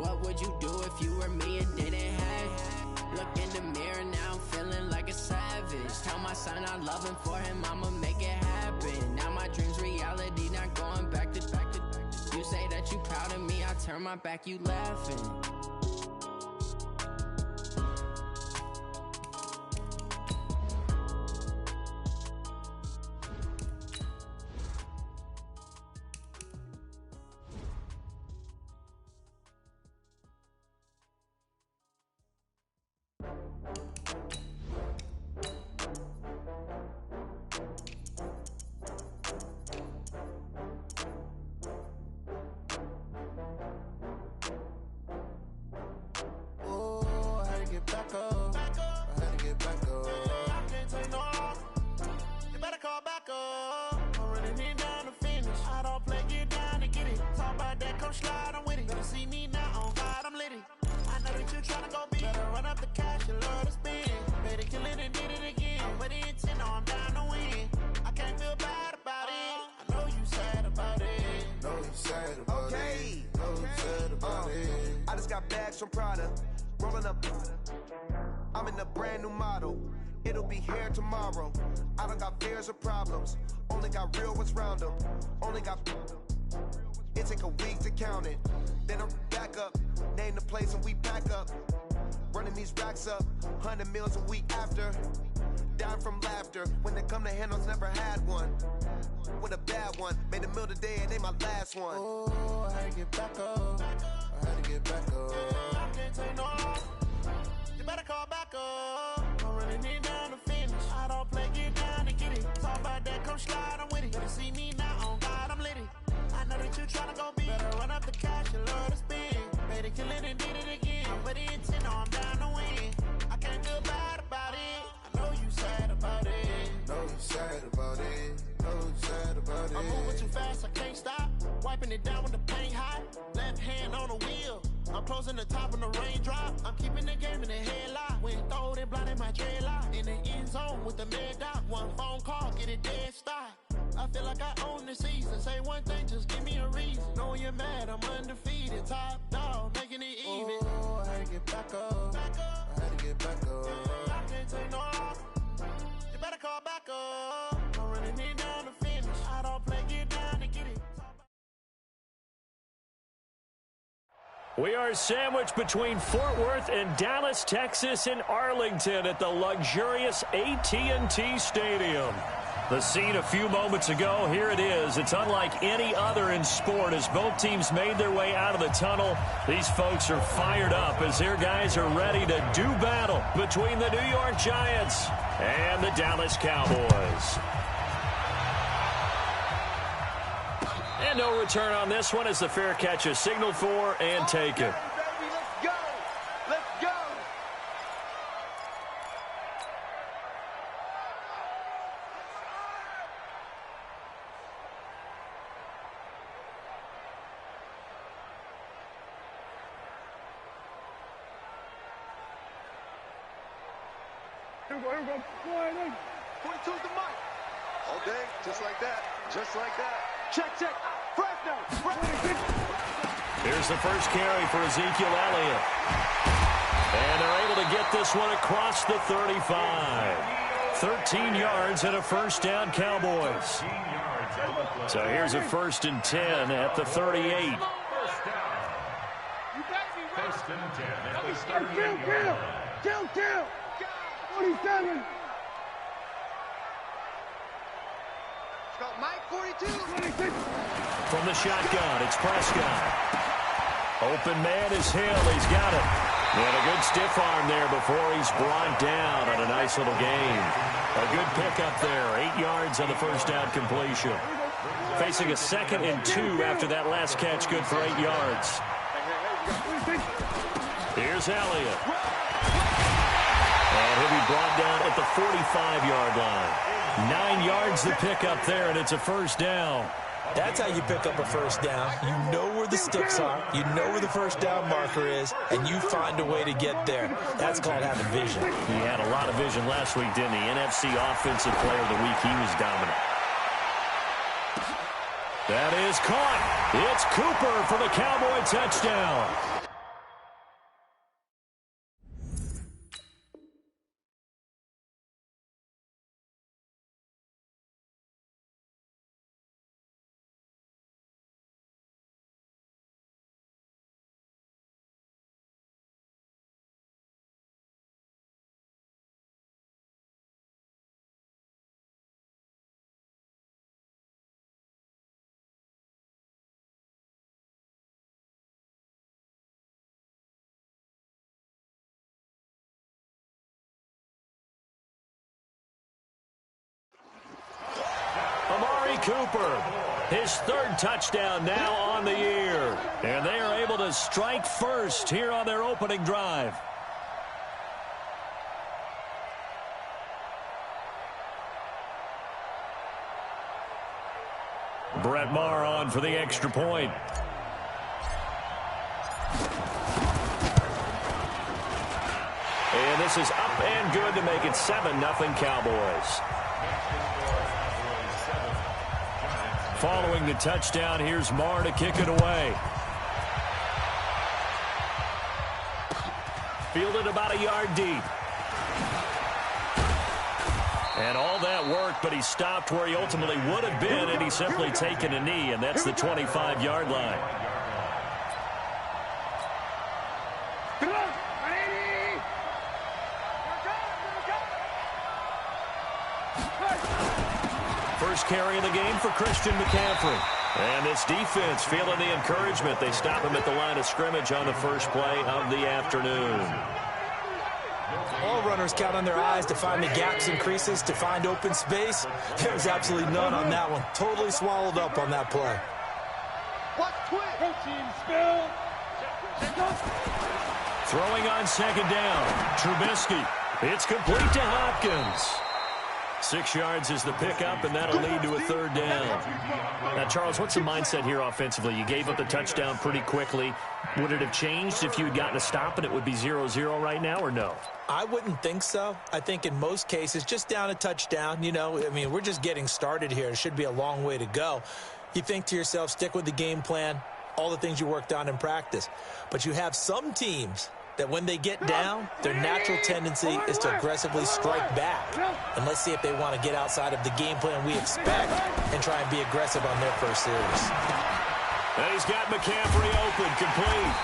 What would you do if you were me and didn't have? Look in the mirror now, I'm feeling like a savage. Tell my son I love him, for him I'ma make it happen. Now my dream's reality, not going back to. You say that you proud of me, I turn my back, you laughing. Back up. I had to get back up. I can't take no loss. You better call back up. I'm running it down to finish. I don't play, get down to get it. Talk about that, come slide, I'm with it. Better see me now on God, I'm litty. I know that you tryna go big. Better run up the cash, you love to spend. Better kill it and did it again. With the intent, no, I'm down to win. I can't feel bad about it. I know you sad about it. Know you sad about it. Know you sad about it. I just got bags from Prada. Rolling up, I'm in a brand new model. It'll be here tomorrow. I don't got fears or problems. Only got real ones round them. Only got. It take a week to count it. Then I'm back up. Name the place and we pack up. Running these racks up. 100 meals a week after. Down from laughter. When they come to handles, never had one. With a bad one. Made a meal today and ain't my last one. Oh, I had to get back up. I had to get back up. I can't take no loss. You better call back up. I'm running it down to finish. I don't play, get down to get it. Talk about that, come slide, I'm with it. Better see me now on God, I'm litty. I know that you tryna go big. Better run up the cash, you love to spend. Better kill it and did it again. But the intent, no, I'm down to win. I can't feel bad about it. I know you sad about it. Know you sad about it. Know you sad about it. I'm moving too fast, I can't stop. Wiping it down with the paint hot. Left hand on the wheel. I'm closing the top when the raindrop. I'm keeping the game in the headlock. When throwed and blinded my dreadlock. In the end zone with the mad dot. One phone call, get it dead stop. I feel like I own the season. Say one thing, just give me a reason. Knowing you're mad, I'm undefeated. Top dog, making it even. Oh, I had to get back up. I had to get back up. I can't take no loss. You better call back up. I'm running it down to finish. I don't play, get down to get it. We are sandwiched between Fort Worth and Dallas, Texas, and Arlington at the luxurious AT&T Stadium. The scene a few moments ago, here it is. It's unlike any other in sport as both teams made their way out of the tunnel. These folks are fired up as their guys are ready to do battle between the New York Giants and the Dallas Cowboys. And no return on this one as the fair catch is signaled for and taken. Let's go! Let's go! Here we go. 42's the mic. All day, just like that. Just like that. Check. Fresno. Here's the first carry for Ezekiel Elliott. And they're able to get this one across the 35. 13 yards and a first down, Cowboys. So here's a 1st and 10 at the 38. First and 10 at the 38. Kill. 47. Mike, 42. 26. From the shotgun, it's Prescott. Open man is Hill. He's got it. And a good stiff arm there before he's brought down on a nice little gain. A good pickup there. 8 yards on the first down completion. Facing a 2nd and 2 after that last catch. Good for 8 yards. Here's Elliott. And he'll be brought down at the 45-yard line. 9 yards to pick up there, and it's a first down. That's how you pick up a first down. You know where the sticks are. You know where the first down marker is, and you find a way to get there. That's called having vision. He had a lot of vision last week, didn't he? NFC Offensive Player of the Week. He was dominant. That is caught. It's Cooper for the Cowboy touchdown. Cooper. His third touchdown now on the year. And they are able to strike first here on their opening drive. Brett Maher on for the extra point. And this is up and good to make it 7-0 Cowboys. Following the touchdown, here's Maher to kick it away. Fielded about a yard deep. And all that worked, but he stopped where he ultimately would have been, and he's simply taken a knee, and that's the 25-yard line. First carry of the game for Christian McCaffrey. And this defense feeling the encouragement. They stop him at the line of scrimmage on the first play of the afternoon. All runners count on their eyes to find the gaps and creases, to find open space. There was absolutely none on that one. Totally swallowed up on that play. Throwing on second down. Trubisky. It's complete to Hopkins. 6 yards is the pickup, and that'll lead to a third down. Now, Charles, what's the mindset here offensively? You gave up the touchdown pretty quickly. Would it have changed if you had gotten a stop and it would be 0-0 right now, or no? I wouldn't think so. I think in most cases, just down a touchdown, you know, I mean, we're just getting started here. It should be a long way to go. You think to yourself, stick with the game plan, all the things you worked on in practice. But you have some teams that when they get down, their natural tendency is to aggressively strike back. And let's see if they want to get outside of the game plan we expect and try and be aggressive on their first series. And he's got McCaffrey open, complete.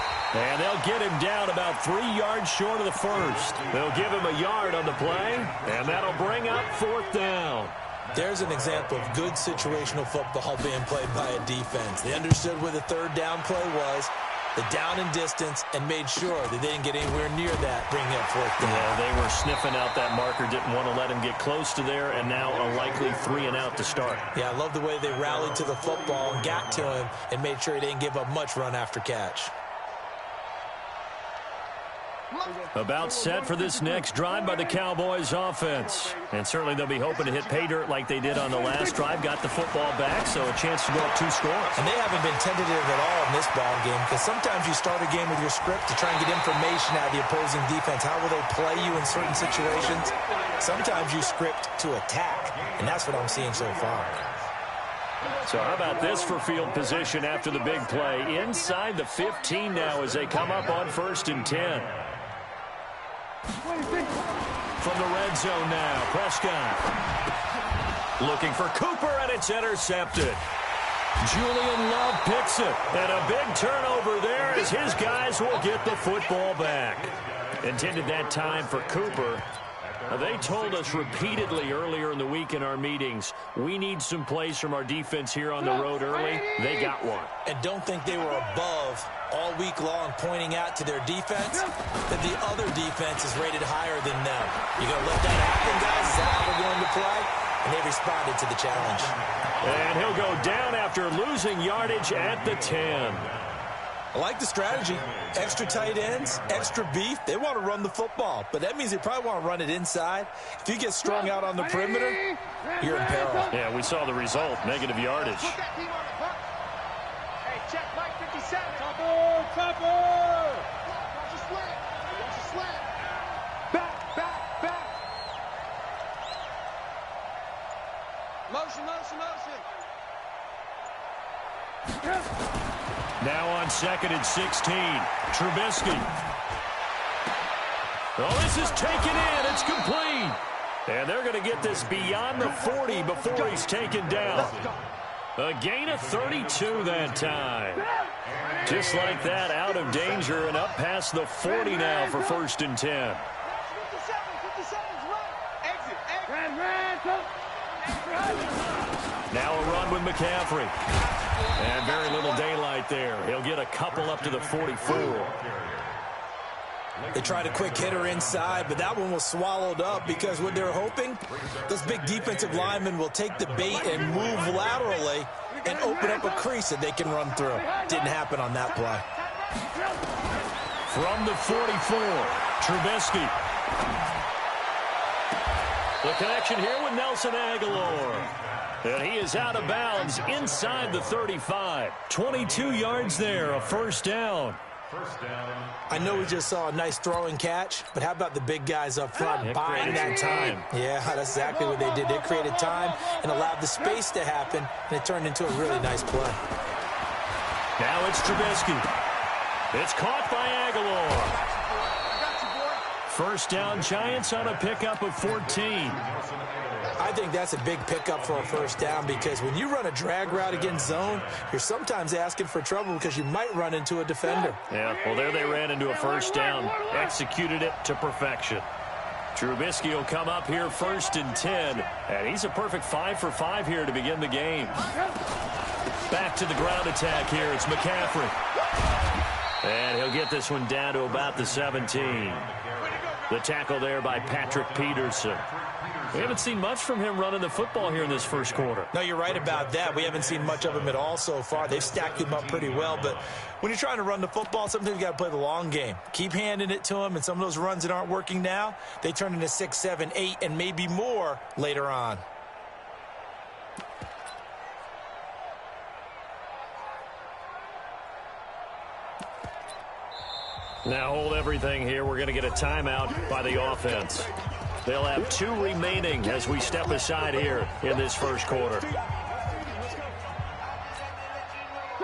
And they'll get him down about 3 yards short of the first. They'll give him a yard on the play, and that'll bring up fourth down. There's an example of good situational football being played by a defense. They understood where the third down play was, the down and distance, and made sure that they didn't get anywhere near that, bringing up fourth down. Yeah, they were sniffing out that marker, didn't want to let him get close to there, and now a likely 3 and out to start. Yeah, I love the way they rallied to the football and got to him and made sure he didn't give up much run after catch. About set for this next drive by the Cowboys offense. And certainly they'll be hoping to hit pay dirt like they did on the last drive. Got the football back, so a chance to go up 2 scores. And they haven't been tentative at all in this ball game, because sometimes you start a game with your script to try and get information out of the opposing defense. How will they play you in certain situations? Sometimes you script to attack, and that's what I'm seeing so far. So how about this for field position after the big play? Inside the 15 now as they come up on 1st and 10. From the red zone now, Prescott. Looking for Cooper, and it's intercepted. Julian Love picks it, and a big turnover there as his guys will get the football back. Intended that time for Cooper. They told us repeatedly earlier in the week in our meetings, we need some plays from our defense here on the road early. They got one. And don't think they were above all week long pointing out to their defense that the other defense is rated higher than them. You're going to let that happen, guys? Is that how we're going to play? And they responded to the challenge. And he'll go down after losing yardage at the 10. I like the strategy. Extra tight ends, extra beef. They want to run the football, but that means they probably want to run it inside. If you get strung out on the perimeter, you're in peril. Yeah, we saw the result, negative yardage. Hey, check Mike 57. Topper! Watch a slant. Watch a slant. Back. Motion. Now on 2nd and 16, Trubisky. Oh, this is taken in. It's complete. And they're going to get this beyond the 40 before he's taken down. A gain of 32 that time. Just like that, out of danger and up past the 40 now for 1st and 10. 57's right. Exit. Now a run with McCaffrey. And very little daylight there. He'll get a couple up to the 44. They tried a quick hitter inside, but that one was swallowed up because what they're hoping, those big defensive linemen will take the bait and move laterally and open up a crease that they can run through. Didn't happen on that play. From the 44, Trubisky. The connection here with Nelson Aguilar. And he is out of bounds inside the 35. 22 yards there, a first down. I know we just saw a nice throwing catch, but how about the big guys up front buying that time? Yeah, that's exactly what they did. They created time and allowed the space to happen, and it turned into a really nice play. Now it's Trubisky. It's caught by Aguilar. First down, Giants on a pickup of 14. I think that's a big pickup for a first down because when you run a drag route against zone, you're sometimes asking for trouble because you might run into a defender. Yeah, well, there they ran into a first down. Executed it to perfection. Trubisky will come up here first and 10, and he's a perfect 5 for 5 here to begin the game. Back to the ground attack here. It's McCaffrey. And he'll get this one down to about the 17. The tackle there by Patrick Peterson. We haven't seen much from him running the football here in this first quarter. No, you're right about that. We haven't seen much of him at all so far. They've stacked him up pretty well, but when you're trying to run the football, sometimes you got to play the long game. Keep handing it to him, and some of those runs that aren't working now, they turn into 6, 7, 8, and maybe more later on. Now hold everything here. We're going to get a timeout by the offense. They'll have 2 remaining as we step aside here in this first quarter. Get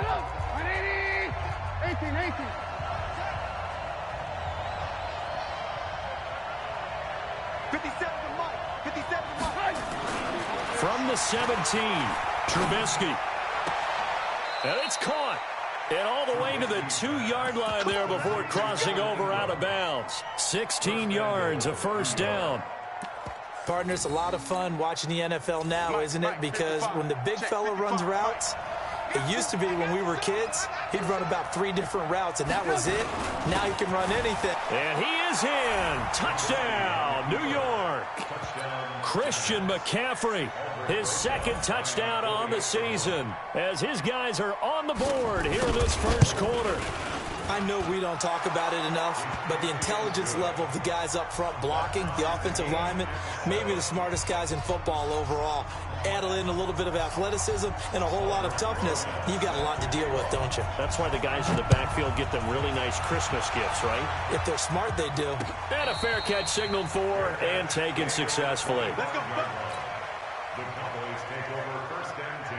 up! 180! 18, 18. From the 17, Trubisky. And it's caught. And all the way to the 2-yard line there before crossing over out of bounds. 16 yards, a first down. Partner, it's a lot of fun watching the NFL now, isn't it? Because when the big fella runs routes, it used to be when we were kids, he'd run about 3 different routes, and that was it. Now he can run anything. And he is in. Touchdown, New York. Christian McCaffrey, his second touchdown on the season, as his guys are on the board here in this first quarter. I know we don't talk about it enough, but the intelligence level of the guys up front blocking, the offensive linemen, maybe the smartest guys in football overall. Add in a little bit of athleticism and a whole lot of toughness, you've got a lot to deal with, don't you? That's why the guys in the backfield get them really nice Christmas gifts, right? If they're smart, they do. And a fair catch signaled for and taken successfully. Let's go. The Cowboys take over first and 10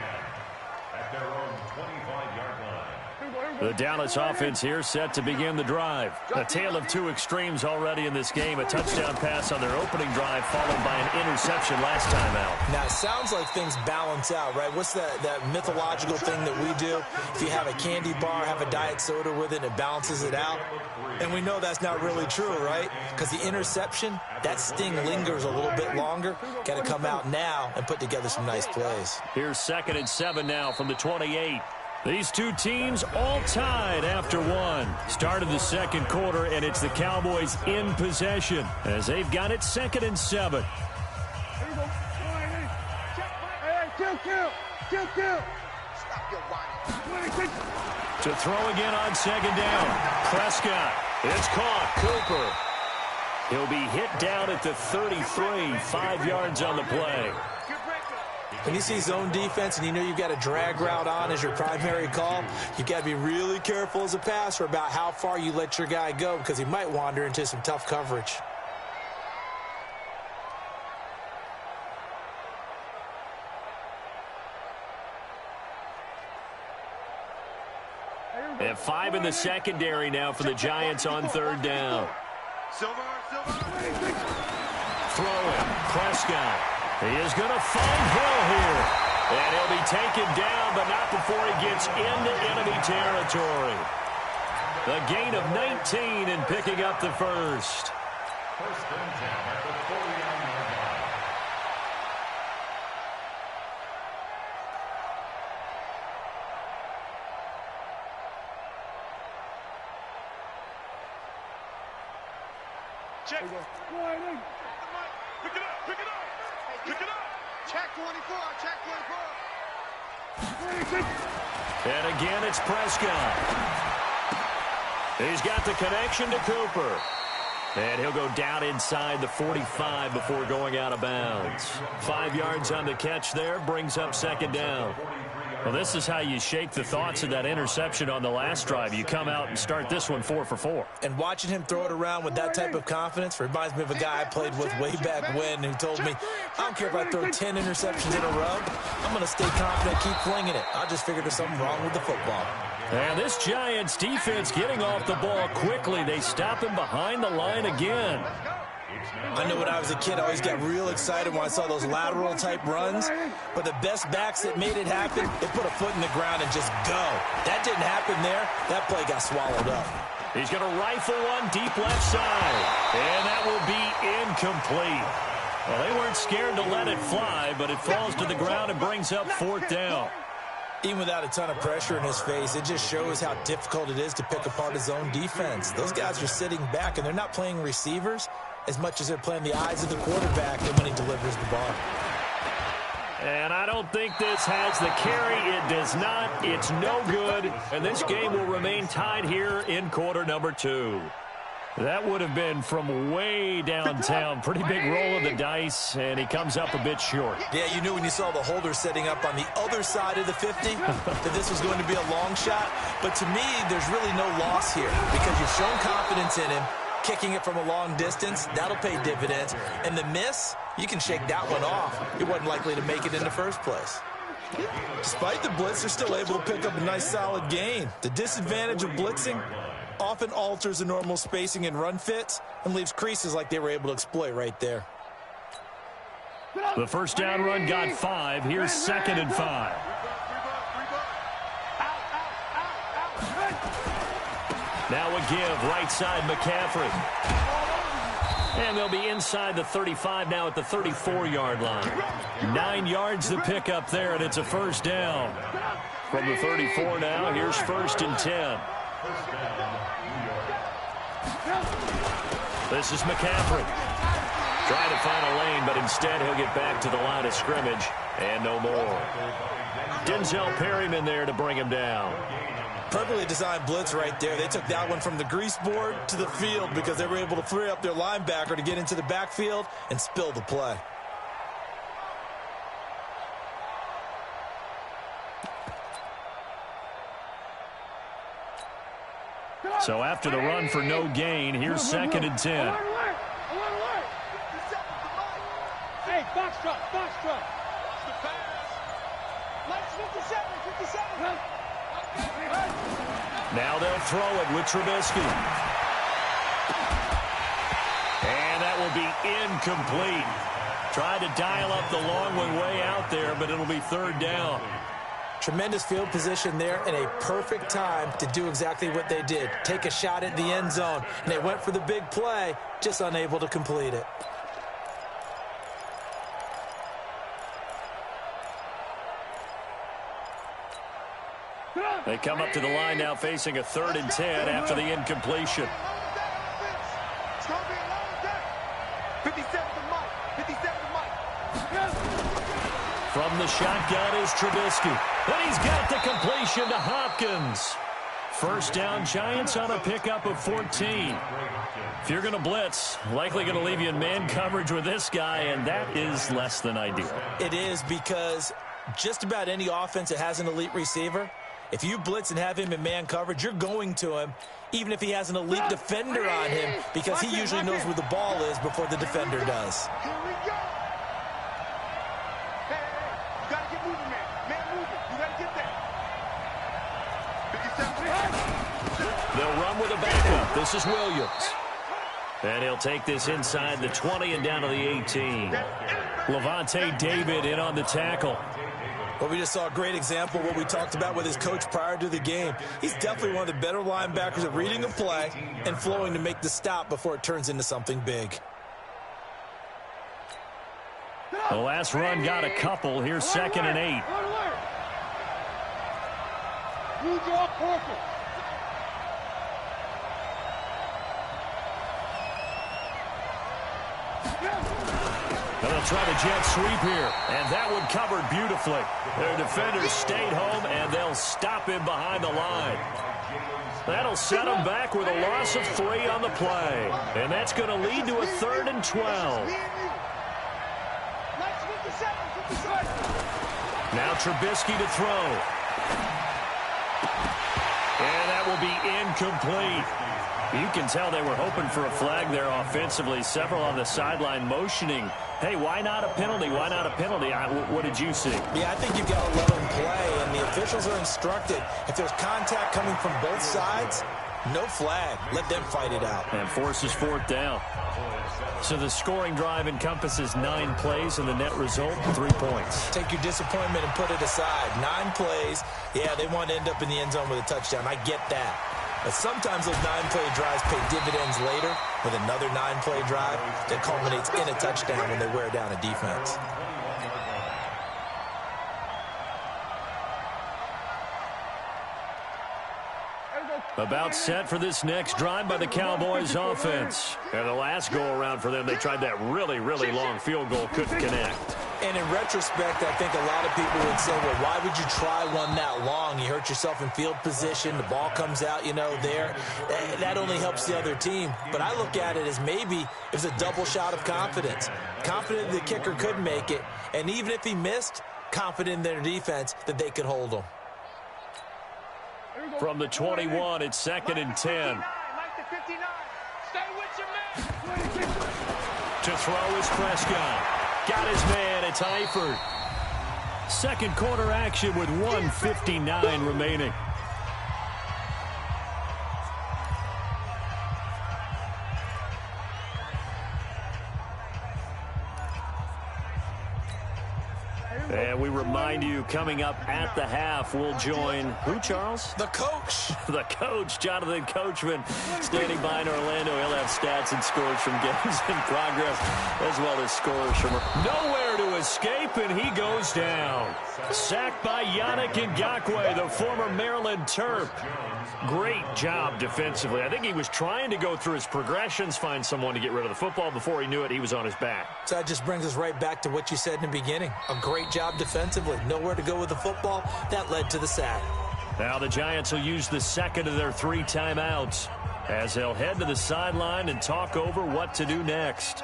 at their own 25-yard line. The Dallas offense here set to begin the drive. A tale of 2 extremes already in this game. A touchdown pass on their opening drive followed by an interception last time out. Now, it sounds like things balance out, right? What's that mythological thing that we do? If you have a candy bar, have a diet soda with it, it balances it out. And we know that's not really true, right? Because the interception, that sting lingers a little bit longer. Got to come out now and put together some nice plays. Here's 2nd and 7 now from the 28. These 2 teams all tied after 1. Start of the second quarter, and it's the Cowboys in possession as they've got it 2nd and 7. Here we go. Hey, kill. Stop your whining. To throw again on 2nd down. Prescott. It's caught. Cooper. He'll be hit down at the 33, 5 yards on the play. When you see zone defense and you know you've got a drag route on as your primary call, you've got to be really careful as a passer about how far you let your guy go because he might wander into some tough coverage. And 5 in the secondary now for the Giants on 3rd down. Silver. Throwing. Prescott. He is going to find Hill here. And he'll be taken down, but not before he gets into enemy territory. The gain of 19 and picking up the first. First and 10 at the 49-yard line. Check. Pick it up. Pick it up. Pick it up. Check 24. Check 24. And again, it's Prescott. He's got the connection to Cooper. And he'll go down inside the 45 before going out of bounds. 5 yards on the catch there, brings up second down. Well, this is how you shake the thoughts of that interception on the last drive. You come out and start this one 4 for 4. And watching him throw it around with that type of confidence reminds me of a guy I played with way back when who told me, I don't care if I throw 10 interceptions in a row, I'm going to stay confident, keep flinging it. I just figured there's something wrong with the football. And this Giants defense getting off the ball quickly. They stop him behind the line again. I know when I was a kid, I always got real excited when I saw those lateral-type runs. But the best backs that made it happen, they put a foot in the ground and just go. That didn't happen there. That play got swallowed up. He's going to rifle one deep left side. And that will be incomplete. Well, they weren't scared to let it fly, but it falls to the ground and brings up fourth down. Even without a ton of pressure in his face, it just shows how difficult it is to pick apart his own defense. Those guys are sitting back, and they're not playing receivers as much as they're playing the eyes of the quarterback and when he delivers the ball. And I don't think this has the carry. It does not. It's no good. And this game will remain tied here in quarter number 2. That would have been from way downtown. Pretty big roll of the dice, and he comes up a bit short. Yeah, you knew when you saw the holder setting up on the other side of the 50 that this was going to be a long shot. But to me, there's really no loss here because you've shown confidence in him. Kicking it from a long distance, that'll pay dividends. And the miss, you can shake that one off. He wasn't likely to make it in the first place. Despite the blitz, they're still able to pick up a nice solid gain. The disadvantage of blitzing often alters the normal spacing and run fits and leaves creases like they were able to exploit right there. The first down run got 5. Here's 2nd and 5. Now a give, right side McCaffrey. And they'll be inside the 35 now at the 34-yard line. 9 yards to pick up there, and it's a first down. From the 34 now, here's 1st and 10. This is McCaffrey. Trying to find a lane, but instead he'll get back to the line of scrimmage. And no more. Denzel Perryman there to bring him down. Perfectly designed blitz right there. They took that one from the grease board to the field because they were able to free up their linebacker to get into the backfield and spill the play. So after the run for no gain, here's 2nd and 10. Hey, box truck. Lights 57. Now they'll throw it with Trubisky. And that will be incomplete. Tried to dial up the long one way out there, but it'll be 3rd down. Tremendous field position there and a perfect time to do exactly what they did. Take a shot at the end zone. And they went for the big play, just unable to complete it. They come up to the line now facing a 3rd and 10 after the incompletion. It's going to be a long day. 57 to Mike. 57 to Mike. From the shotgun is Trubisky. And he's got the completion to Hopkins. First down, Giants on a pickup of 14. If you're going to blitz, likely going to leave you in man coverage with this guy, and that is less than ideal. It is because just about any offense that has an elite receiver, if you blitz and have him in man coverage, you're going to him, even if he has an elite defender on him, because he usually knows where the ball is before the defender does. Here we go. Hey, you got to get moving, man. Man moving. You got to get there. 57. They'll run with a backup. This is Williams. And he'll take this inside the 20 and down to the 18. Levante David in on the tackle. Well, we just saw a great example of what we talked about with his coach prior to the game. He's definitely one of the better linebackers at reading a play and flowing to make the stop before it turns into something big. The last run got a couple. Here's 2nd and 8. New draw purple. And they'll try the jet sweep here. And that one covered beautifully. Their defenders stayed home, and they'll stop him behind the line. That'll set them back with a loss of 3 on the play. And that's going to lead to a 3rd and 12. Now Trubisky to throw. And that will be incomplete. You can tell they were hoping for a flag there offensively. Several on the sideline motioning, hey, why not a penalty? Why not a penalty? What did you see? Yeah, I think you've got to let them play, and the officials are instructed. If there's contact coming from both sides, no flag. Let them fight it out. And forces 4th down. So the scoring drive encompasses 9 plays, and the net result, 3 points. Take your disappointment and put it aside. 9 plays. Yeah, they want to end up in the end zone with a touchdown. I get that. But sometimes those 9-play drives pay dividends later with another 9-play drive that culminates in a touchdown when they wear down a defense. About set for this next drive by the Cowboys offense. And the last go-around for them, they tried that really, really long field goal, couldn't connect. And in retrospect, I think a lot of people would say, well, why would you try one that long? You hurt yourself in field position. The ball comes out, there. That only helps the other team. But I look at it as maybe it's a double shot of confidence. Confident the kicker could make it. And even if he missed, confident in their defense that they could hold him. From the 21, it's 2nd and 10. To throw is Prescott. Got his man, it's Eifert. Second quarter action with 1:59 remaining. And we remind you, coming up at the half, we'll join who, Charles? The coach. The coach, Jonathan Coachman, standing by in Orlando. He'll have stats and scores from games in progress, as well as scores from nowhere to escape, and he goes down. Sacked by Yannick Ngakoue, the former Maryland Terp. Great job defensively. I think he was trying to go through his progressions, find someone to get rid of the football. Before he knew it, he was on his back. So that just brings us right back to what you said in the beginning. A great job defensively. Nowhere to go with the football. That led to the sack. Now the Giants will use the second of their 3 timeouts as they'll head to the sideline and talk over what to do next.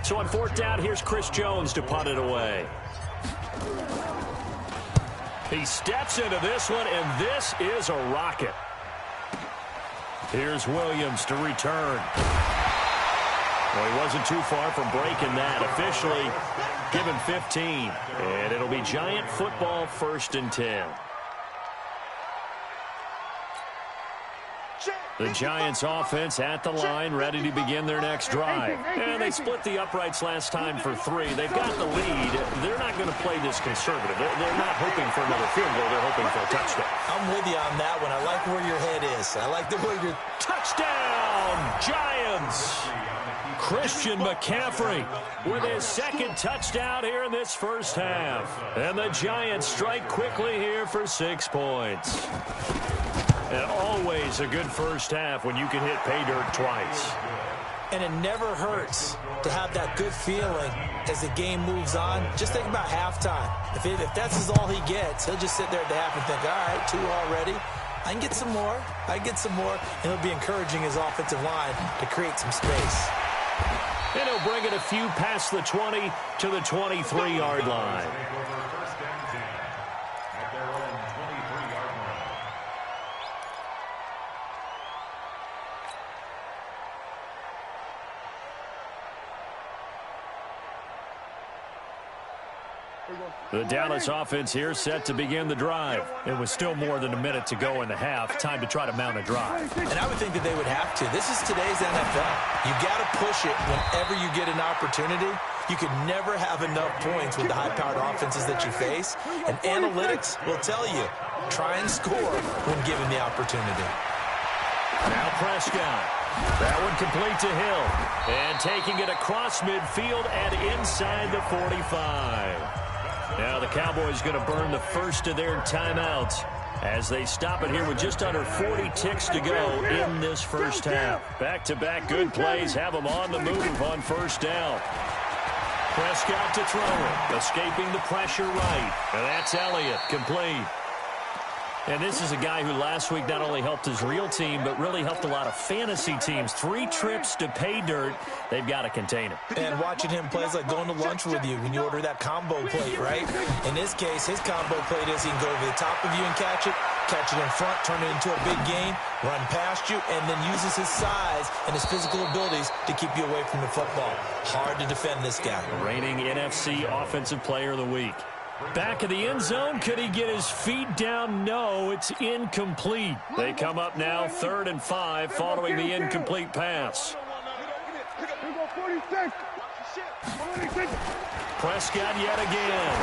So on 4th down, here's Chris Jones to punt it away. He steps into this one, and this is a rocket. Here's Williams to return. Well, he wasn't too far from breaking that. Officially given 15. And it'll be Giant football, 1st and 10. The Giants offense at the line, ready to begin their next drive. And they split the uprights last time for 3. They've got the lead. They're not going to play this conservative. They're not hoping for another field goal. They're hoping for a touchdown. I'm with you on that one. I like where your head is. I like the way you're... Touchdown, Giants! Christian McCaffrey with his 2nd touchdown here in this first half. And the Giants strike quickly here for 6 points. And always a good first half when you can hit pay dirt twice. And it never hurts to have that good feeling as the game moves on. Just think about halftime. If that's all he gets, he'll just sit there at the half and think, all right, 2 already. I can get some more. I can get some more. And he'll be encouraging his offensive line to create some space. And he'll bring it a few past the 20 to the 23-yard line. The Dallas offense here set to begin the drive. It was still more than a minute to go in the half. Time to try to mount a drive. And I would think that they would have to. This is today's NFL. You got to push it whenever you get an opportunity. You could never have enough points with the high-powered offenses that you face. And analytics will tell you, try and score when given the opportunity. Now Prescott. That one complete to Hill. And taking it across midfield and inside the 45. Now the Cowboys going to burn the first of their timeouts as they stop it here with just under 40 ticks to go in this first half. Back-to-back good plays have them on the move on first down. Prescott to throw it, escaping the pressure right. And that's Elliott, complete. And this is a guy who last week not only helped his real team, but really helped a lot of fantasy teams. 3 trips to pay dirt. They've got to contain him. And watching him play is like going to lunch with you when you order that combo plate, right? In this case, his combo plate is he can go over the top of you and catch it in front, turn it into a big gain, run past you, and then uses his size and his physical abilities to keep you away from the football. Hard to defend this guy. Reigning NFC Offensive Player of the Week. Back of the end zone. Could he get his feet down? No, it's incomplete. They come up now 3rd and 5 following the incomplete pass. Prescott yet again.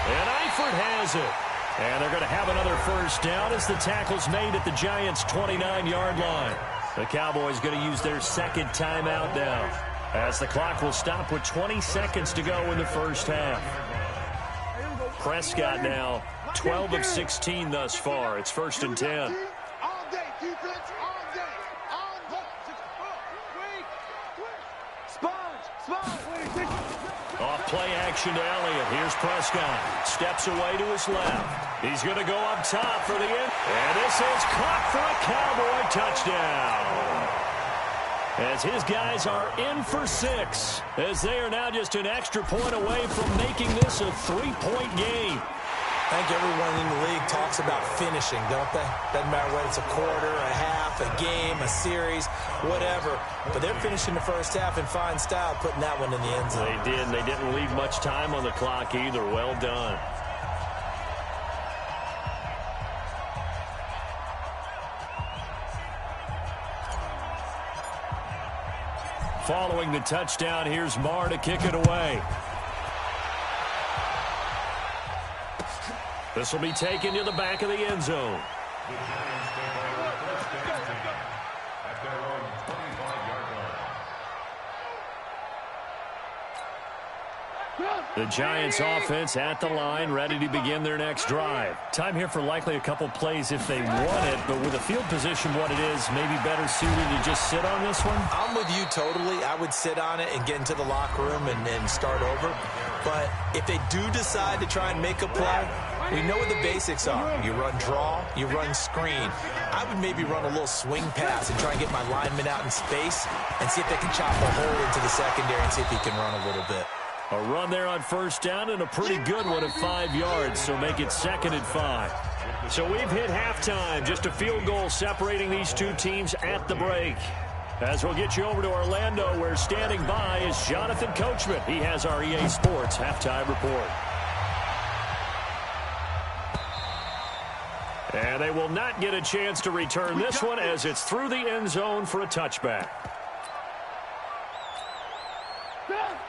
And Eifert has it. And they're going to have another first down as the tackle's made at the Giants' 29-yard line. The Cowboys going to use their second timeout now, as the clock will stop with 20 seconds to go in the first half. Prescott now 12 of 16 thus far. It's 1st and 10. Off play action to Elliott. Here's Prescott. Steps away to his left. He's going to go up top for the end. And this is caught for a Cowboy touchdown. As his guys are in for 6, as they are now just an extra point away from making this a 3-point game. I think everyone in the league talks about finishing, don't they? Doesn't matter whether it's a quarter, a half, a game, a series, whatever. But they're finishing the first half in fine style, putting that one in the end zone. They did, and they didn't leave much time on the clock either. Well done. Following the touchdown, here's Marr to kick it away. This will be taken to the back of the end zone. The Giants take over first and 10 at their own 25-yard line. The Giants offense at the line, ready to begin their next drive. Time here for likely a couple plays if they want it, but with the field position what it is, maybe better suited to just sit on this one? I'm with you totally. I would sit on it and get into the locker room and start over. But if they do decide to try and make a play, we know what the basics are. You run draw, you run screen. I would maybe run a little swing pass and try and get my lineman out in space and see if they can chop a hole into the secondary and see if he can run a little bit. A run there on first down and a pretty good one at 5 yards, so make it 2nd and 5. So we've hit halftime, just a field goal separating these two teams at the break. As we'll get you over to Orlando, where standing by is Jonathan Coachman. He has our EA Sports halftime report. And they will not get a chance to return this one as it's through the end zone for a touchback.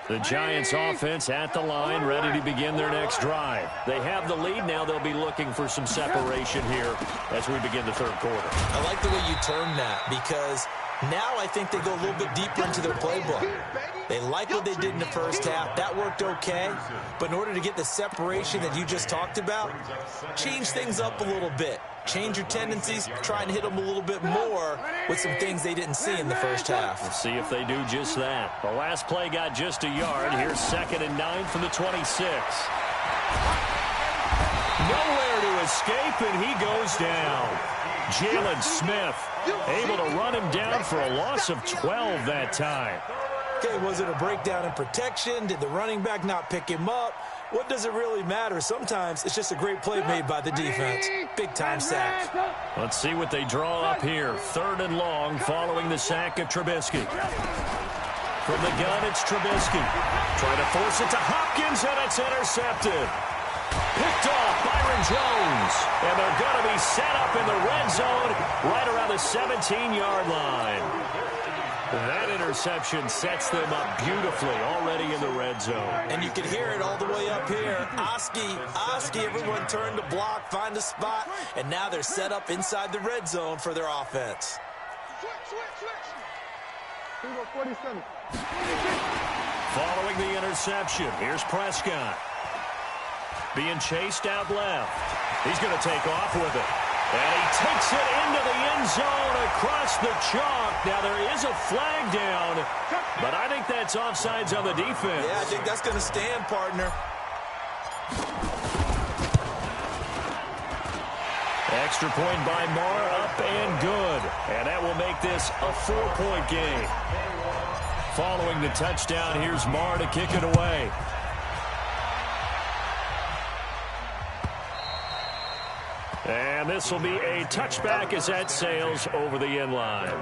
The Giants offense at the line, ready to begin their next drive. They have the lead. Now they'll be looking for some separation here as we begin the third quarter. I like the way you term that, because now I think they go a little bit deeper into their playbook. They like what they did in the first half. That worked okay. But in order to get the separation that you just talked about, change things up a little bit. Change your tendencies, try and hit them a little bit more with some things they didn't see in the first half. We'll see if they do just that. The last play got just a yard. Here's 2nd and 9 from the 26. Nowhere to escape, and he goes down. Jalen Smith able to run him down for a loss of 12 that time. Okay, was it a breakdown in protection? Did the running back not pick him up? What does it really matter? Sometimes it's just a great play made by the defense. Big-time sack. Let's see what they draw up here. 3rd and long following the sack of Trubisky. From the gun, it's Trubisky. Trying to force it to Hopkins, and it's intercepted. Picked off Byron Jones. And they're going to be set up in the red zone right around the 17-yard line. That interception sets them up beautifully already in the red zone. And you can hear it all the way up here. Oski, everyone turned to block, find a spot, and now they're set up inside the red zone for their offense. Following the interception, here's Prescott. being chased out left. He's going to take off with it. And he takes it into the end zone across the chalk. Now, there is a flag down, but I think that's offsides on the defense. Yeah, I think that's going to stand, partner. Extra point by Marr, up and good. And that will make this a 4-point game. Following the touchdown, here's Marr to kick it away. And this will be a touchback as that sails over the end line.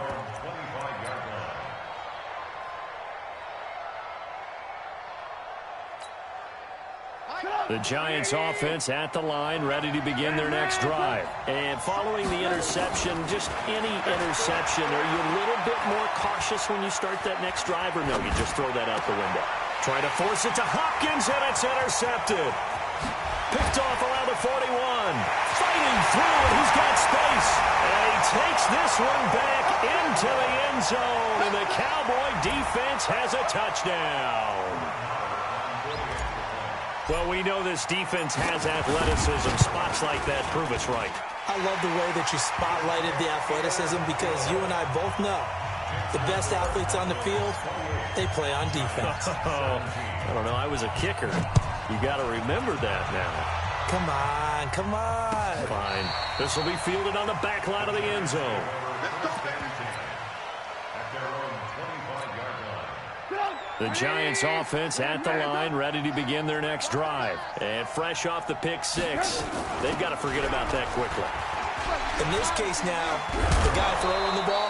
The Giants offense at the line, ready to begin their next drive. And following the interception, just any interception, are you a little bit more cautious when you start that next drive, or no, you just throw that out the window? Trying to force it to Hopkins, and it's intercepted. Picked off around the 41. Fighting through, and he's got space. And he takes this one back into the end zone, and the Cowboy defense has a touchdown. Well, we know this defense has athleticism. Spots like that prove us right. I love the way that you spotlighted the athleticism because you and I both know the best athletes on the field, they play on defense. I don't know. I was a kicker. You got to remember that now. Come on, come on. Fine. This will be fielded on the back line of the end zone. The Giants offense at the line, ready to begin their next drive. And fresh off the pick six, they've got to forget about that quickly. In this case now, the guy throwing the ball,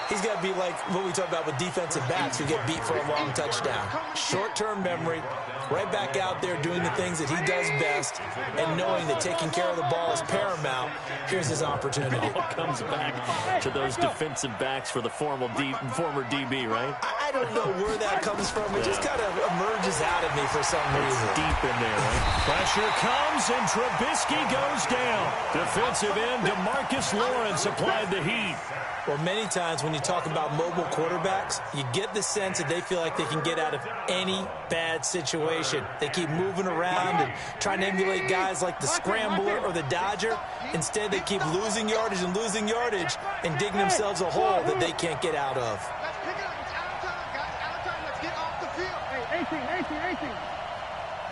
he's got to be like what we talk about with defensive backs who get beat for a long touchdown. Short-term memory, right back out there doing the things that he does best, and knowing that taking care of the ball is paramount. Here's his opportunity. It all comes back to those defensive backs for the former DB, right? I don't know where that comes from. It just kind of emerges out of me for some reason. It's deep in there, right? Pressure comes, and Trubisky goes down. Defensive end DeMarcus Lawrence applied the heat. Well, many times when you talk about mobile quarterbacks, you get the sense that they feel like they can get out of any bad situation. They keep moving around and trying to emulate guys like the Scrambler or the Dodger. Instead, they keep losing yardage and digging themselves a hole that they can't get out of. Let's pick it up. It's out of time, guys. Out of time. Let's get off the field. Hey, 18.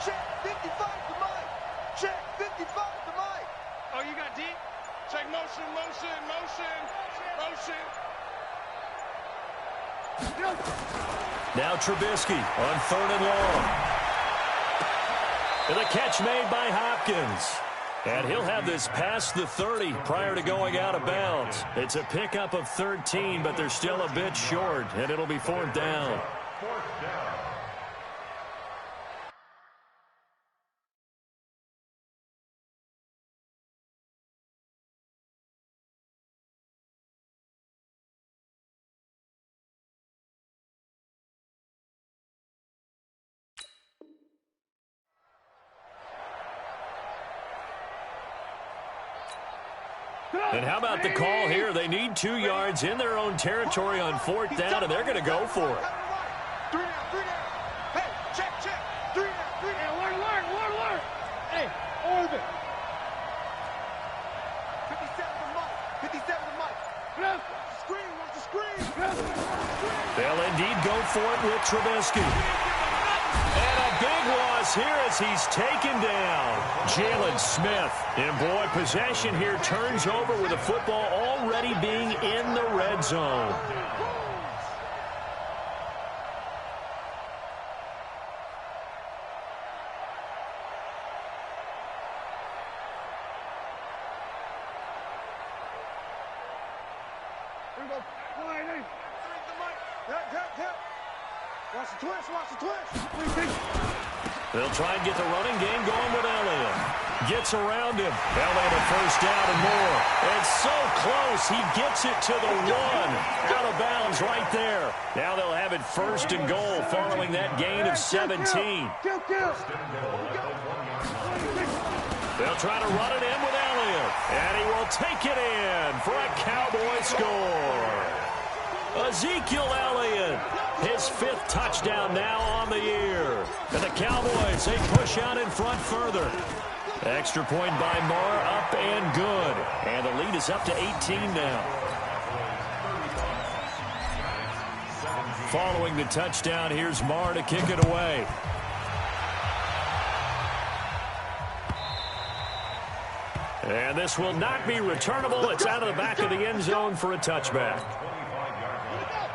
Check 55 to Mike. Check 55 to Mike. Oh, you got deep? Check motion. Now Trubisky on 3rd and long. And the catch made by Hopkins. And he'll have this past the 30 prior to going out of bounds. It's a pickup of 13, but they're still a bit short, and it'll be 4th down. And how about the call here? They need 2 yards in their own territory on 4th down, and they're going to go for it. 3 down. Hey, check. 3 down. Learn. Hey, orbit. 57 to Mike. Watch the screen. They'll indeed go for it with Trubisky. And a big loss here as he's taken down. Jalen Smith. And boy, possession here turns over with the football already being in the red zone. Here we go. Watch the twist. They'll try and get the running game going with Elliott. Gets around him. Elliott a 1st down and more. And so close, he gets it to the 1. Out of bounds right there. Now they'll have it 1st and goal following that gain of 17. They'll try to run it in with Elliott. And he will take it in for a Cowboy score. Ezekiel Elliott His 5th touchdown now on the year. And the Cowboys, they push out in front further. Extra point by Marr, up and good. And the lead is up to 18 now. Following the touchdown, here's Marr to kick it away. And this will not be returnable. It's out of the back of the end zone for a touchback.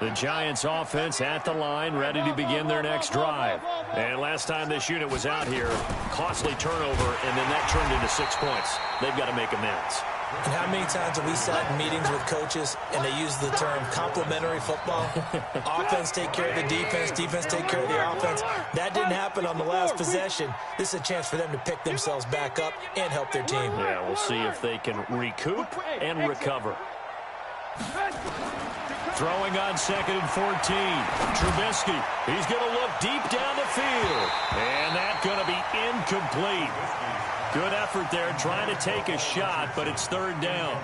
The Giants offense at the line, ready to begin their next drive. And last time this unit was out here, costly turnover, and then that turned into 6 points. They've got to make amends. And how many times have we sat in meetings with coaches and they use the term complementary football? Offense take care of the defense, defense take care of the offense. That didn't happen on the last possession. This is a chance for them to pick themselves back up and help their team. Yeah, we'll see if they can recoup and recover. Throwing on 2nd and 14. Trubisky, he's going to look deep down the field. And that's going to be incomplete. Good effort there, trying to take a shot, but it's 3rd down.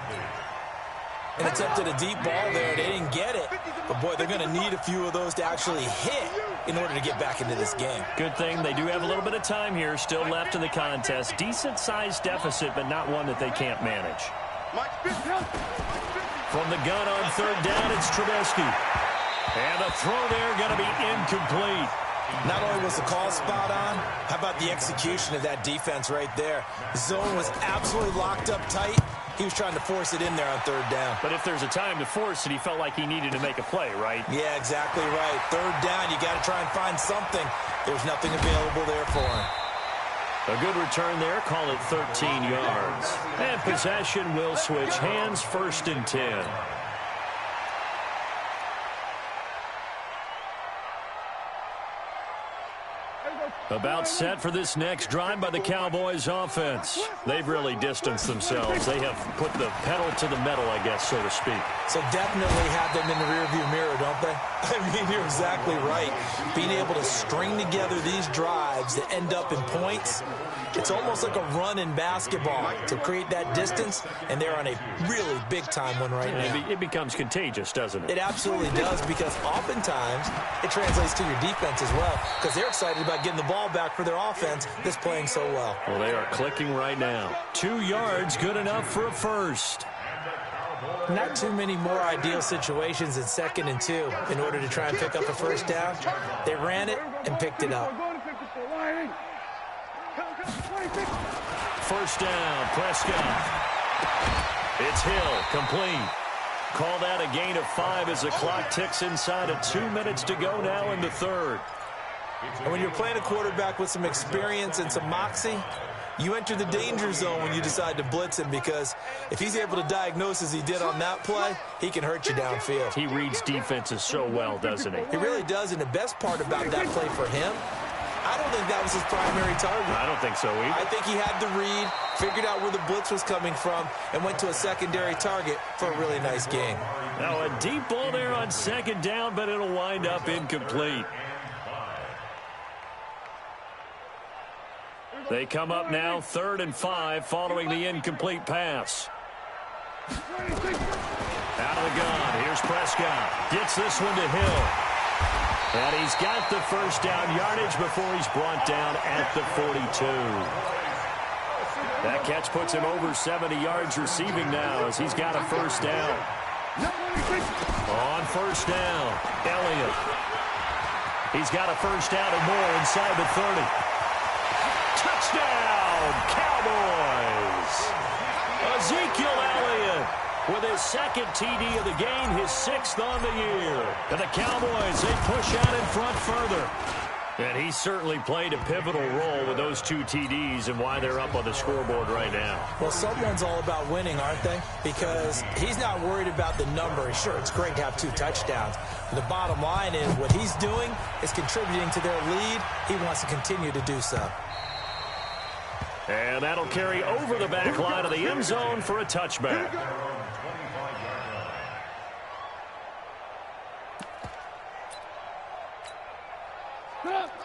And attempted a deep ball there. They didn't get it. But, boy, they're going to need a few of those to actually hit in order to get back into this game. Good thing they do have a little bit of time here still left in the contest. Decent-sized deficit, but not one that they can't manage. From the gun on 3rd down, it's Trubisky. And the throw there going to be incomplete. Not only was the call spot on, how about the execution of that defense right there? The zone was absolutely locked up tight. He was trying to force it in there on 3rd down. But if there's a time to force it, he felt like he needed to make a play, right? Yeah, exactly right. 3rd down, you got to try and find something. There's nothing available there for him. A good return there, call it 13 yards. And possession will switch hands, 1st and 10. About set for this next drive by the Cowboys offense. They've really distanced themselves. They have put the pedal to the metal, I guess, so to speak. So definitely have them in the rearview mirror, don't they? I mean, you're exactly right. Being able to string together these drives that end up in points, it's almost like a run in basketball to create that distance, and they're on a really big-time one right now. It becomes contagious, doesn't it? It absolutely does, because oftentimes it translates to your defense as well, because they're excited about getting the ball back for their offense that's playing so well. Well, they are clicking right now. 2 yards, good enough for a 1st. Not too many more ideal situations in 2nd and 2 in order to try and pick up a 1st down. They ran it and picked it up. 1st down, Prescott. It's Hill, complete. Call that a gain of 5 as the clock ticks inside of 2 minutes to go now in the 3rd. And when you're playing a quarterback with some experience and some moxie, you enter the danger zone when you decide to blitz him, because if he's able to diagnose as he did on that play, he can hurt you downfield. He reads defenses so well, doesn't he? He really does, and the best part about that play for him, I don't think that was his primary target. I don't think so either. I think he had the read, figured out where the blitz was coming from, and went to a secondary target for a really nice game. Now a deep ball there on 2nd down, but it'll wind up incomplete. They come up now 3rd and 5 following the incomplete pass. Out of the gun, here's Prescott. Gets this one to Hill. And he's got the 1st down yardage before he's brought down at the 42. That catch puts him over 70 yards receiving now as he's got a 1st down. On 1st down, Elliott. He's got a 1st down and more inside the 30. Touchdown, Cowboys! Ezekiel Elliott with his 2nd TD of the game, his 6th on the year. And the Cowboys, they push out in front further. And he certainly played a pivotal role with those 2 TDs and why they're up on the scoreboard right now. Well, someone's all about winning, aren't they? Because he's not worried about the number. Sure, it's great to have 2 touchdowns. But the bottom line is what he's doing is contributing to their lead. He wants to continue to do so. And that'll carry over the back line of the end zone for a touchback.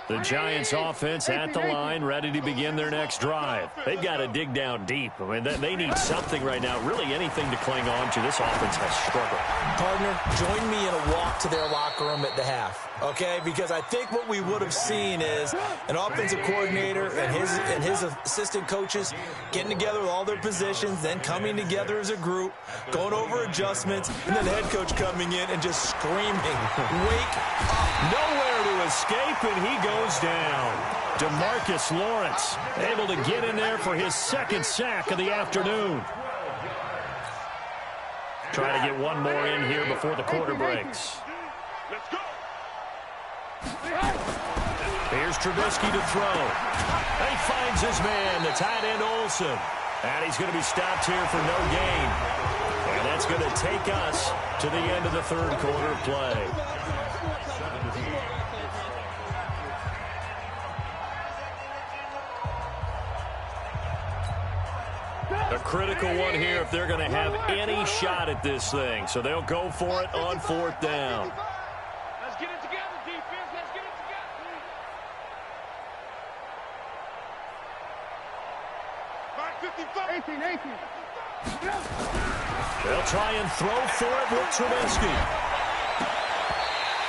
The Giants offense at the line, ready to begin their next drive. They've got to dig down deep. I mean, they need something right now, really anything to cling on to. This offense has struggled. Partner, Gardner, join me in a walk to their locker room at the half, okay? Because I think what we would have seen is an offensive coordinator and his assistant coaches getting together with all their positions, then coming together as a group, going over adjustments, and then the head coach coming in and just screaming, "Wake up!" Nowhere to escape, and he goes down. DeMarcus Lawrence able to get in there for his second sack of the afternoon. Trying to get one more in here before the quarter breaks. Let's go. Here's Trubisky to throw. He finds his man, the tight end Olsen. And he's going to be stopped here for no gain. And that's going to take us to the end of the third quarter of play. A critical one here if they're going to have any shot at this thing. So they'll go for it on fourth down. Let's get it together, defense. Let's get it together. 18. They'll try and throw for it with Trubisky.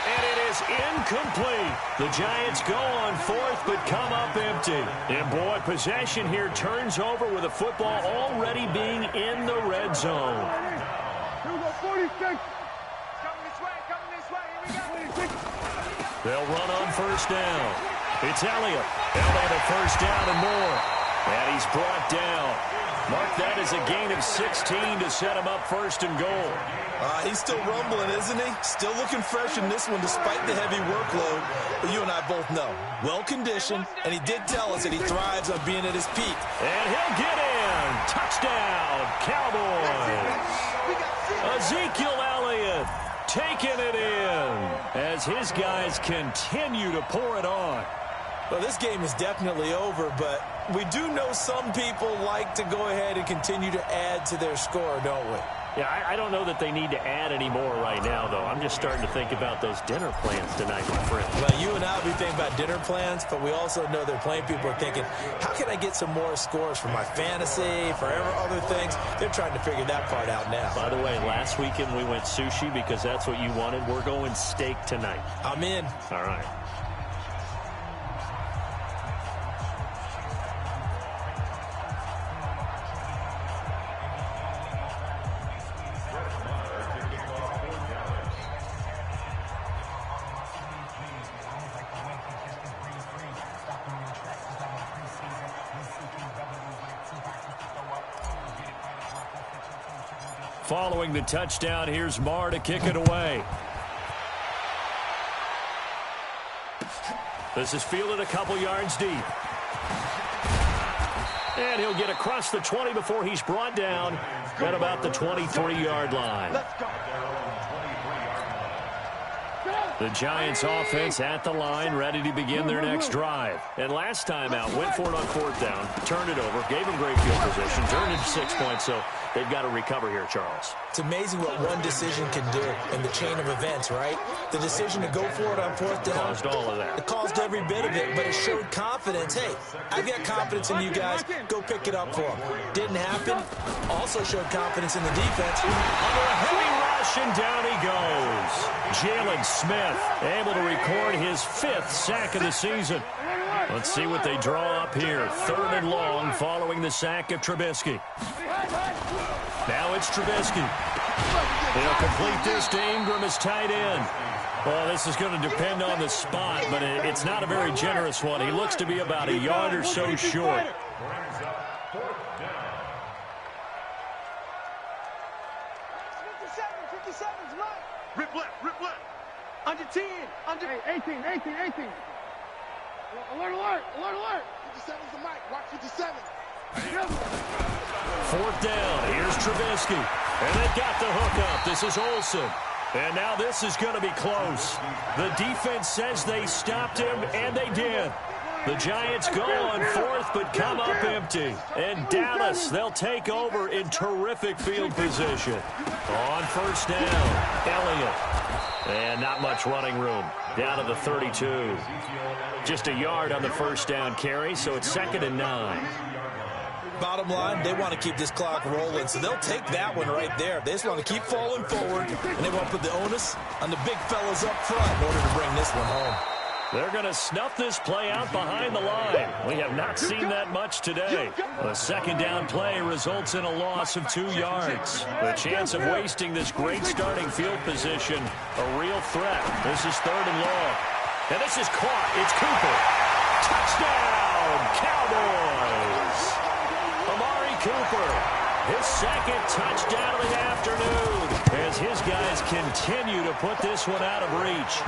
And it is incomplete. The Giants go on fourth, but come up empty. And boy, possession here turns over with the football already being in the red zone. Here we go, 46. Coming this way. Here we go. 26. They'll run on first down. It's Elliott. Elliott at first down and more. And he's brought down. Mark that as a gain of 16 to set him up first and goal. He's still rumbling, isn't he? Still looking fresh in this one despite the heavy workload. But you and I both know, well-conditioned, and he did tell us that he thrives on being at his peak. And he'll get in. Touchdown, Cowboys. Ezekiel Elliott taking it in as his guys continue to pour it on. Well, this game is definitely over, but we do know some people like to go ahead and continue to add to their score, don't we? Yeah, I don't know that they need to add any more right now, though. I'm just starting to think about those dinner plans tonight, my friend. Well, you and I will be thinking about dinner plans, but we also know that plenty of people are thinking, how can I get some more scores for my fantasy, for other things? They're trying to figure that part out now. By the way, last weekend we went sushi because that's what you wanted. We're going steak tonight. I'm in. All right. Following the touchdown, here's Marr to kick it away. This is fielded a couple yards deep. And he'll get across the 20 before he's brought down at about the 23-yard line. The Giants offense at the line, ready to begin their next drive. And last time out, went for it on fourth down, turned it over, gave them great field position, turned it 6 points, so they've got to recover here, Charles. It's amazing what one decision can do in the chain of events, right? The decision to go for it on fourth down. Caused all of that. It caused every bit of it, but it showed confidence. Hey, I've got confidence in you guys. Go pick it up for them. Didn't happen. Also showed confidence in the defense. Under a heavy rush, and down he goes. Jalen Smith able to record his 5th sack of the season. Let's see what they draw up here. 3rd and long following the sack of Trubisky. Now it's Trubisky. He'll complete this to Ingram as tight end. Well, this is going to depend on the spot, but it's not a very generous one. He looks to be about a yard or so short. 57's Mike. Rip left. Under 10. Under 18. Alert. 57's the Mike. Watch 57. 4th down. Here's Trubisky. And they got the hook up. This is Olsen. And now this is going to be close. The defense says they stopped him, and they did. The Giants go on 4th, but come up empty. And Dallas, they'll take over in terrific field position. On 1st down, Elliott. And not much running room. Down to the 32. Just a yard on the 1st down carry, so it's 2nd and 9. Bottom line, they want to keep this clock rolling, so they'll take that one right there. They just want to keep falling forward, and they want to put the onus on the big fellas up front in order to bring this one home. They're going to snuff this play out behind the line. We have not seen that much today. The second down play results in a loss of 2 yards. The chance of wasting this great starting field position, a real threat. This is 3rd and long. And this is caught. It's Cooper. Touchdown, Cowboys. Amari Cooper, his second touchdown of the afternoon, as his guys continue to put this one out of reach.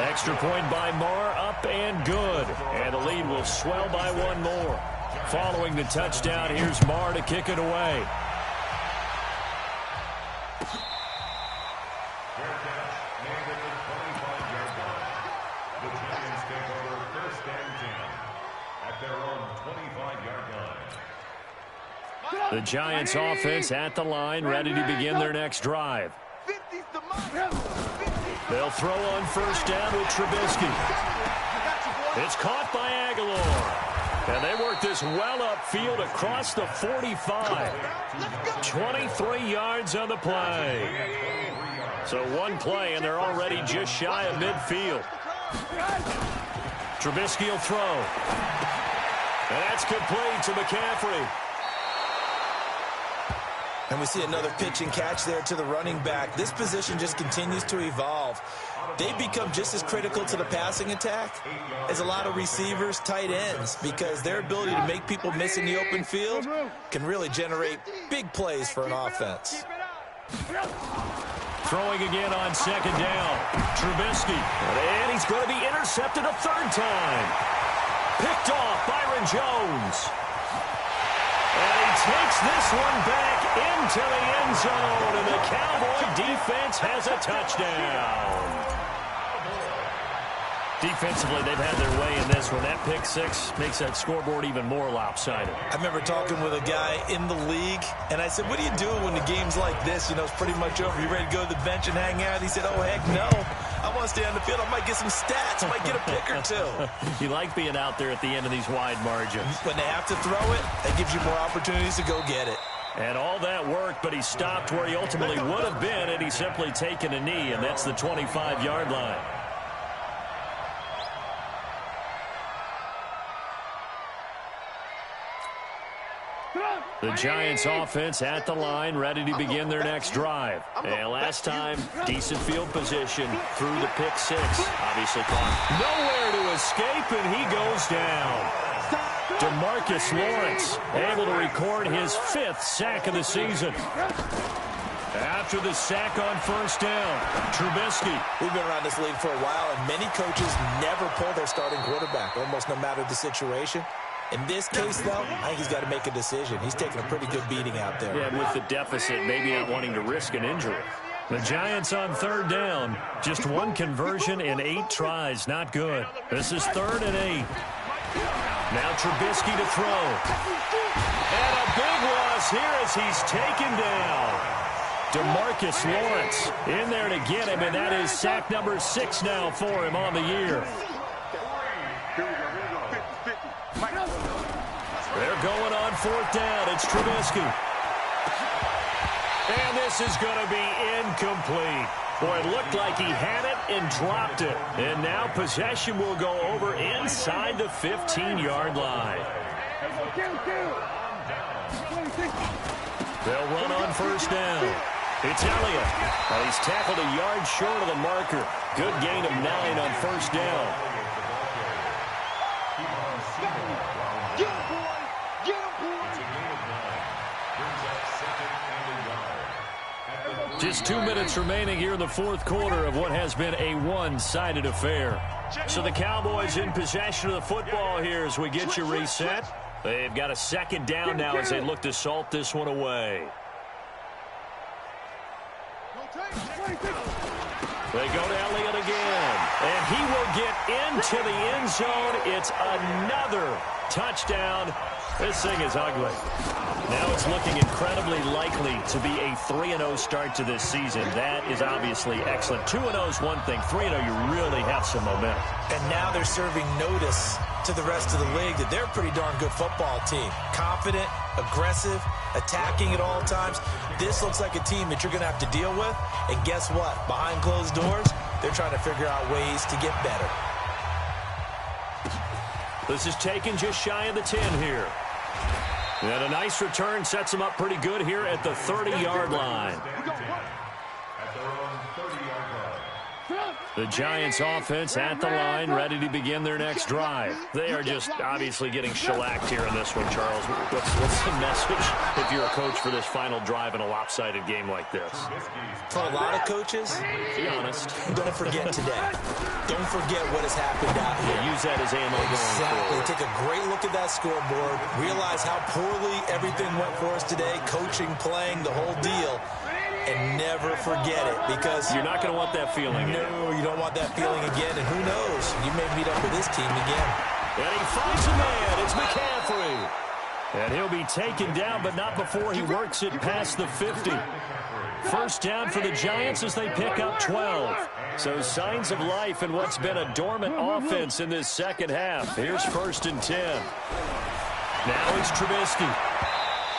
Extra point by Marr, up and good. And the lead will swell by 1 more. Following the touchdown, here's Marr to kick it away. The Giants take over 1st and 10 at their own 25-yard line. The Giants offense at the line, ready to begin their next drive. They'll throw on 1st down with Trubisky. It's caught by Aguilar. And they work this well upfield across the 45. 23 yards on the play. So 1 play, and they're already just shy of midfield. Trubisky will throw. And that's complete to McCaffrey. And we see another pitch and catch there to the running back. This position just continues to evolve. They become just as critical to the passing attack as a lot of receivers, tight ends, because their ability to make people miss in the open field can really generate big plays for an offense. Throwing again on 2nd down. Trubisky. And he's going to be intercepted a 3rd time. Picked off Byron Jones. And he takes this one back into the end zone, and the Cowboy defense has a touchdown. Defensively, they've had their way in this one. That pick 6 makes that scoreboard even more lopsided. I remember talking with a guy in the league, and I said, what do you do when the game's like this? You know, it's pretty much over. You ready to go to the bench and hang out? He said, oh, heck no. I want to stay on the field. I might get some stats. I might get a pick or 2. You like being out there at the end of these wide margins. When they have to throw it, that gives you more opportunities to go get it. And all that worked, but he stopped where he ultimately would have been, and he's simply taken a knee, and that's the 25-yard line. The Giants offense at the line, ready to begin their next drive. And last time, decent field position through the pick 6. Obviously caught. Nowhere to escape, and he goes down. DeMarcus Lawrence able to record his 5th sack of the season. After the sack on 1st down, Trubisky. We've been around this league for a while, and many coaches never pull their starting quarterback, almost no matter the situation. In this case, though, I think he's got to make a decision. He's taking a pretty good beating out there. Yeah, with the deficit, maybe not wanting to risk an injury. The Giants on 3rd down. Just 1 conversion in 8 tries. Not good. This is 3rd and 8. Now Trubisky to throw. And a big loss here as he's taken down. DeMarcus Lawrence in there to get him, and that is sack number 6 now for him on the year. They're going on 4th down. It's Trubisky. And this is going to be incomplete. Boy, it looked like he had it and dropped it. And now possession will go over inside the 15-yard line. They'll run on 1st down. It's Elliott. Well, he's tackled a yard short of the marker. Good gain of 9 on 1st down. Just 2 minutes remaining here in the 4th quarter of what has been a one-sided affair. So the Cowboys in possession of the football here as we get you reset. They've got a 2nd down now as they look to salt this one away. They go to Elliott again, and he will get into the end zone. It's another touchdown. This thing is ugly. Now it's looking incredibly likely to be a 3-0 start to this season. That is obviously excellent. 2-0 is one thing. 3-0, you really have some momentum. And now they're serving notice to the rest of the league that they're a pretty darn good football team. Confident, aggressive, attacking at all times. This looks like a team that you're going to have to deal with. And guess what? Behind closed doors, they're trying to figure out ways to get better. This is taken just shy of the 10 here. And a nice return sets them up pretty good here at the 30-yard line. The Giants offense at the line, ready to begin their next drive. They are just obviously getting shellacked here in this one, Charles. What's the message if you're a coach for this final drive in a lopsided game like this? For a lot of coaches, be honest, don't forget today. Don't forget what has happened out here. Use that as ammo exactly. going forward. Take a great look at that scoreboard. Realize how poorly everything went for us today. Coaching, playing, the whole deal. And never forget it, because you're not going to want that feeling again. No, you don't want that feeling again. And who knows? You may meet up with this team again. And he finds a man. It's McCaffrey. And he'll be taken down, but not before he works it past the 50. First down for the Giants as they pick up 12. So signs of life in what's been a dormant offense in this second half. Here's 1st and 10. Now it's Trubisky.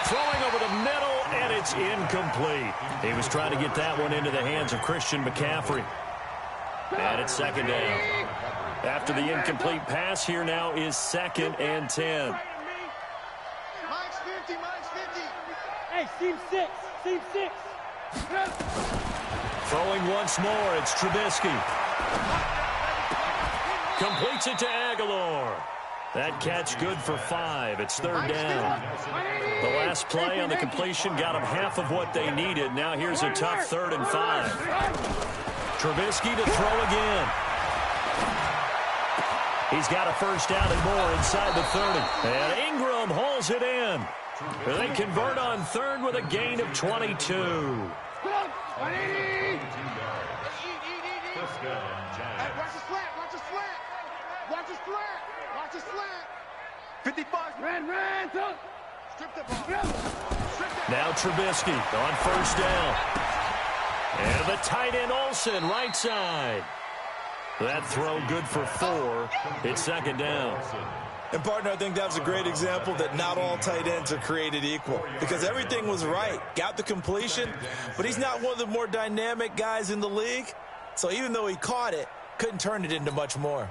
Throwing over the middle, and it's incomplete. He was trying to get that one into the hands of Christian McCaffrey. And it's 2nd down. After the incomplete pass, here now is 2nd and 10. Mine's 50, mine's 50. Hey, seam 6, seam 6. Throwing once more, it's Trubisky. Completes it to Aguilar. That catch good for 5. It's 3rd down. The last play on the completion got them half of what they needed. Now here's a tough 3rd and 5. Trubisky to throw again. He's got a first down and more inside the 30. And Ingram hauls it in. They convert on 3rd with a gain of 22. Hey, watch the slant, watch the slant. Watch the slant, watch the slant. 55. Ran, strip the ball. Now Trubisky on 1st down. And the tight end Olsen, right side. That throw good for 4. It's 2nd down. And, partner, I think that was a great example that not all tight ends are created equal, because everything was right. Got the completion, but he's not one of the more dynamic guys in the league. So even though he caught it, couldn't turn it into much more.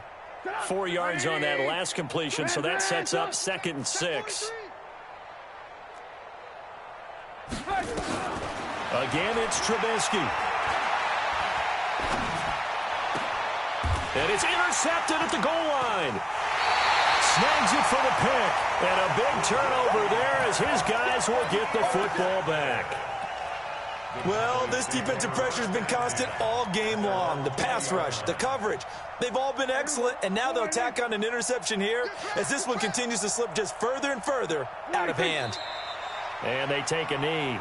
4 yards on that last completion, so that sets up 2nd and 6. Again, it's Trubisky. And it's intercepted at the goal line. Snags it for the pick. And a big turnover there as his guys will get the football back. Well, this defensive pressure has been constant all game long. The pass rush, the coverage, they've all been excellent, and now they'll tack on an interception here as this one continues to slip just further and further out of hand. And they take a knee.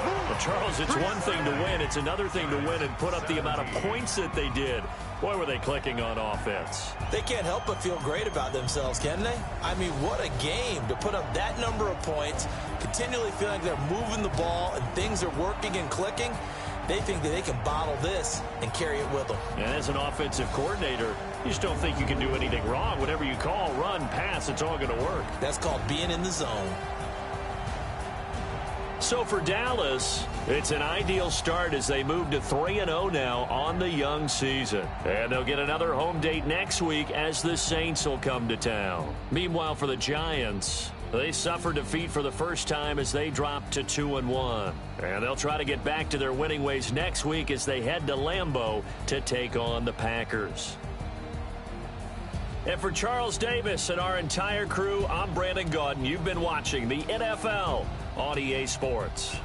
Well, Charles, it's one thing to win. It's another thing to win and put up the amount of points that they did. Boy, were they clicking on offense. They can't help but feel great about themselves, can they? I mean, what a game to put up that number of points, continually feeling they're moving the ball and things are working and clicking. They think that they can bottle this and carry it with them. And as an offensive coordinator, you just don't think you can do anything wrong. Whatever you call, run, pass, it's all going to work. That's called being in the zone. So for Dallas, it's an ideal start as they move to 3-0 now on the young season. And they'll get another home date next week as the Saints will come to town. Meanwhile, for the Giants, they suffered defeat for the first time as they dropped to 2-1. And they'll try to get back to their winning ways next week as they head to Lambeau to take on the Packers. And for Charles Davis and our entire crew, I'm Brandon Gaudin. You've been watching the NFL on EA Sports.